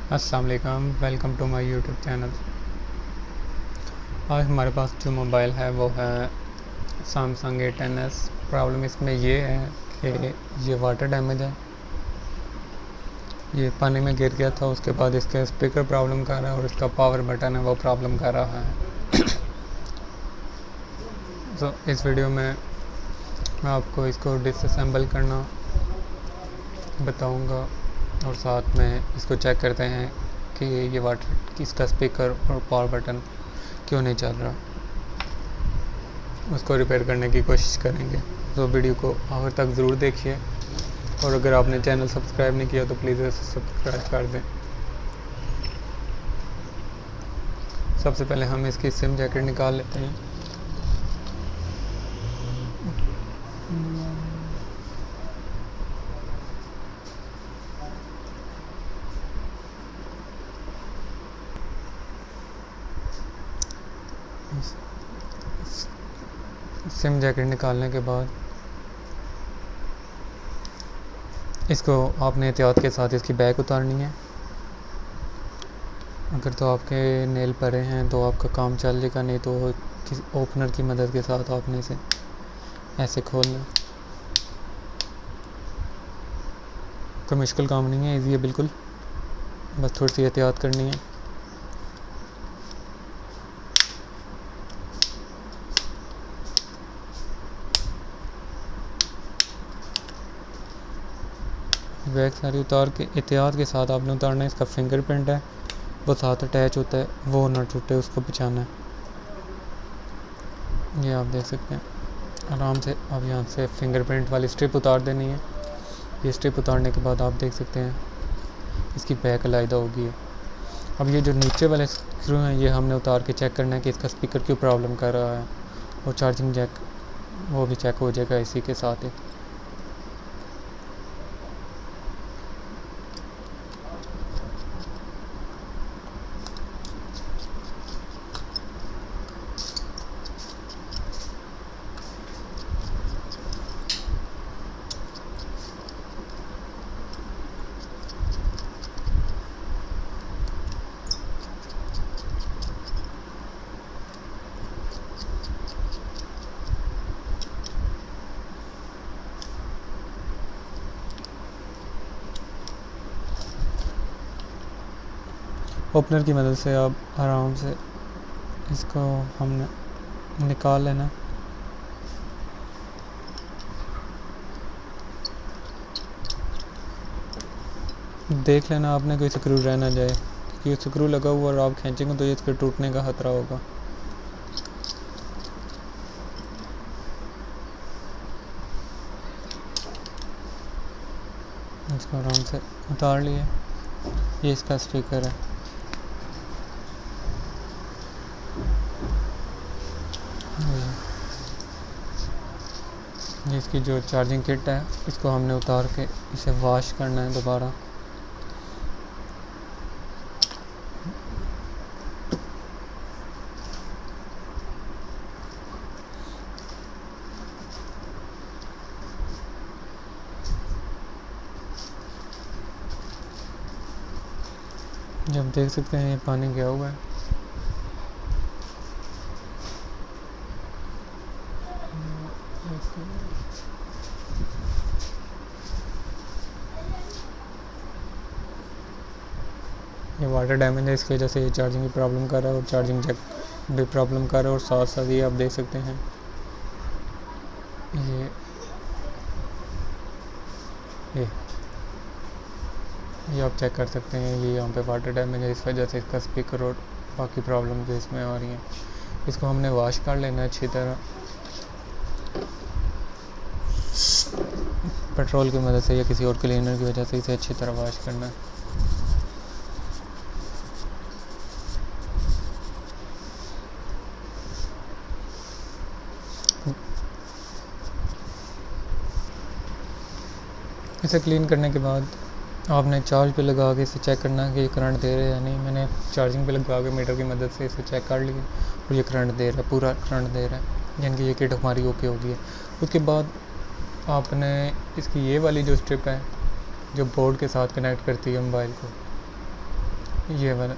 अस्सलाम वालेकुम, welcome to my YouTube channel. आज हमारे पास जो मोबाइल है वो है सैमसंग A10s। प्रॉब्लम इसमें ये है कि ये वाटर डैमेज है, ये पानी में गिर गया था। उसके बाद इसके स्पीकर प्रॉब्लम कर रहा है और इसका पावर बटन है वो प्रॉब्लम कर रहा है। तो इस वीडियो में मैं आपको इसको डिसअसेंबल करना बताऊंगा और साथ में इसको चेक करते हैं कि ये वाटर इसका स्पीकर और पावर बटन क्यों नहीं चल रहा, उसको रिपेयर करने की कोशिश करेंगे। तो वीडियो को आखिर तक ज़रूर देखिए और अगर आपने चैनल सब्सक्राइब नहीं किया तो प्लीज़ इसे सब्सक्राइब कर दें। सबसे पहले हम इसकी सिम जैकेट निकाल लेते हैं। सिम जैकेट निकालने के बाद इसको आपने एहतियात के साथ इसकी बैक उतारनी है। अगर तो आपके नेल पड़े हैं तो आपका काम चल जाएगा, नहीं तो किसी ओपनर की मदद के साथ आपने इसे ऐसे खोलना। कोई मुश्किल काम नहीं है, इजी है बिल्कुल, बस थोड़ी सी एहतियात करनी है। बैक सारी उतार के एहतियात के साथ आपने उतारना है। इसका फिंगरप्रिंट है वो साथ अटैच होता है, वो ना टूटे, उसको बचाना है। ये आप देख सकते हैं आराम से। अब यहाँ से फिंगरप्रिंट वाली स्ट्रिप उतार देनी है। ये स्ट्रिप उतारने के बाद आप देख सकते हैं इसकी बैक अलहदा होगी है। अब ये जो नीचे वाले स्क्रू हैं ये हमने उतार के चेक करना है कि इसका स्पीकर क्यों प्रॉब्लम कर रहा है, और चार्जिंग जैक वो भी चेक हो जाएगा इसी के साथ ही। ओपनर की मदद से आप आराम से इसको हमने निकाल लेना। देख लेना आपने कोई स्क्रू रह ना जाए, क्योंकि स्क्रू लगा हुआ और आप खींचेंगे तो ये इसके टूटने का खतरा होगा। इसको आराम से उतार लिए। ये इसका स्पीकर है। ये इसकी जो चार्जिंग किट है इसको हमने उतार के इसे वॉश करना है दोबारा। जब देख सकते हैं ये पानी गया हुआ है। ये वाटर डैमेज है, इसकी वजह से ये चार्जिंग की प्रॉब्लम कर रहा है और चार्जिंग जैक भी प्रॉब्लम कर रहा है। और साथ साथ ये आप देख सकते हैं ये आप चेक कर सकते हैं। ये यहाँ पे वाटर डैमेज है, इस वजह से इसका स्पीकर और बाकी प्रॉब्लम जो इसमें आ रही हैं। इसको हमने वॉश कर लेना है अच्छी तरह पेट्रोल की मदद से या किसी और क्लीनर की वजह से इसे अच्छी तरह वॉश करना है। इसे क्लीन करने के बाद आपने चार्ज पे लगा के इसे चेक करना है कि ये करंट दे रहा है या नहीं। मैंने चार्जिंग पे लगा के मीटर की मदद से इसे चेक कर लिया और ये करंट दे रहा है, पूरा करंट दे रहा है, यानी कि ये किट हमारी ओके होगी है। उसके बाद आपने इसकी ये वाली जो स्ट्रिप है जो बोर्ड के साथ कनेक्ट करती है मोबाइल को, ये वाला,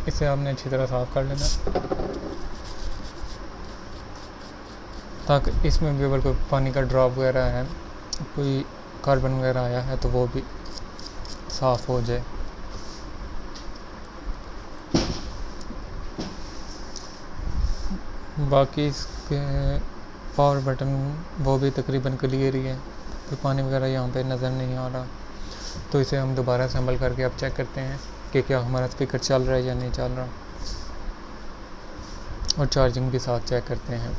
इसे आपने अच्छी तरह साफ़ कर लेना ताकि इसमें भी अगर कोई पानी का ड्रॉप वगैरह है, कोई कार्बन वगैरह आया है तो वो भी साफ़ हो जाए। बाकी इसके पावर बटन वो भी तकरीबन क्लियर ही है, कोई पानी वगैरह यहाँ पे नज़र नहीं आ रहा। तो इसे हम दोबारा असेंबल करके अब चेक करते हैं कि क्या हमारा स्पीकर चल रहा है या नहीं चल रहा, और चार्जिंग भी साथ चेक करते हैं।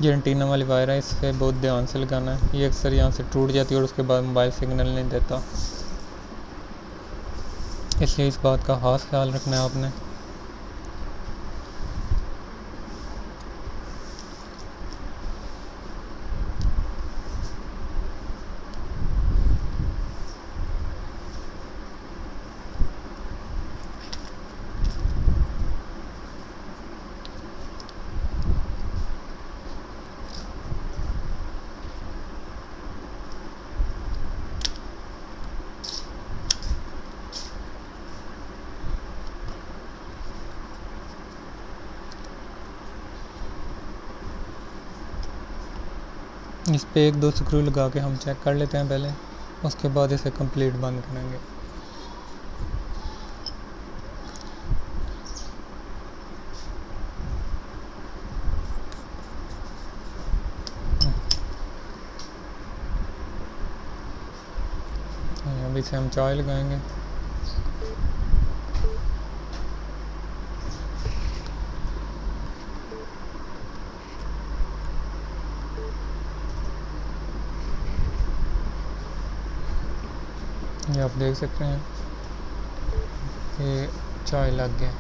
ये एंटीना वाली वायर है, इसे बहुत ध्यान से लगाना है, ये अक्सर यहाँ से टूट जाती है और उसके बाद मोबाइल सिग्नल नहीं देता, इसलिए इस बात का खास ख्याल रखना है आपने। इस पे 1-2 स्क्रू लगा के हम चेक कर लेते हैं पहले, उसके बाद इसे कंप्लीट बंद करेंगे। अभी से हम चाय लगाएंगे। ये आप देख सकते हैं कि चाय लग गया।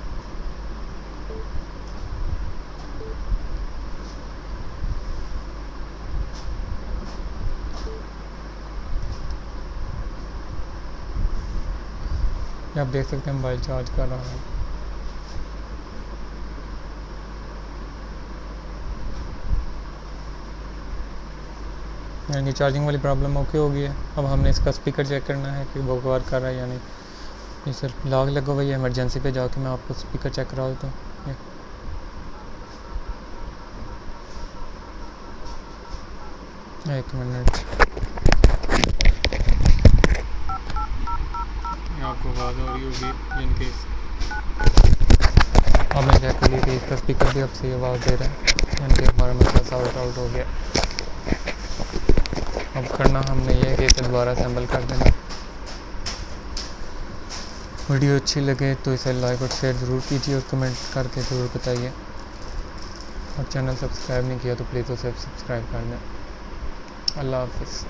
ये आप देख सकते हैं मोबाइल चार्ज कर रहा है। यानी चार्जिंग वाली प्रॉब्लम ओके हो गई है। अब हमने इसका स्पीकर चेक करना है कि वो वर्क कर रहा है या नहीं। ये सर लॉक लगा हुआ है, इमरजेंसी पे जाके मैं आपको स्पीकर चेक करा देता हूँ। एक मिनट, आपको आवाज़ हो रही होगी जिनके हमने चेक कर ली थी, इसका स्पीकर भी अब सही आवाज़ दे रहा है, यानी कि हमारा मसला सॉर्ट आउट हो गया। अब करना हमने ये है कि इसे दोबारा असेंबल कर देना। वीडियो अच्छी लगे तो इसे लाइक और शेयर ज़रूर कीजिए और कमेंट करके ज़रूर बताइए, और चैनल सब्सक्राइब नहीं किया तो प्लीज़ उसे सब्सक्राइब कर दें। अल्लाह हाफ़िज़।